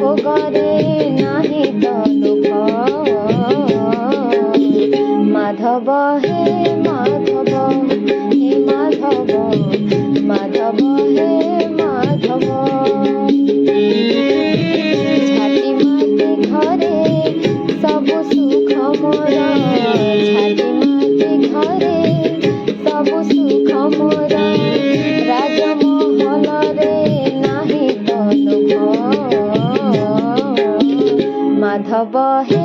ভোগরে নাহি তলুক। মাধব হে মাধব, হে মাধব, মাধব হে মাধব। ঝাটি মাটি ঘরে সবু সুখ মোর, ঝাটি মাটি ঘরে সবু সুখ মোর। রাজমহলরে নাহি তলুক। মাধব হে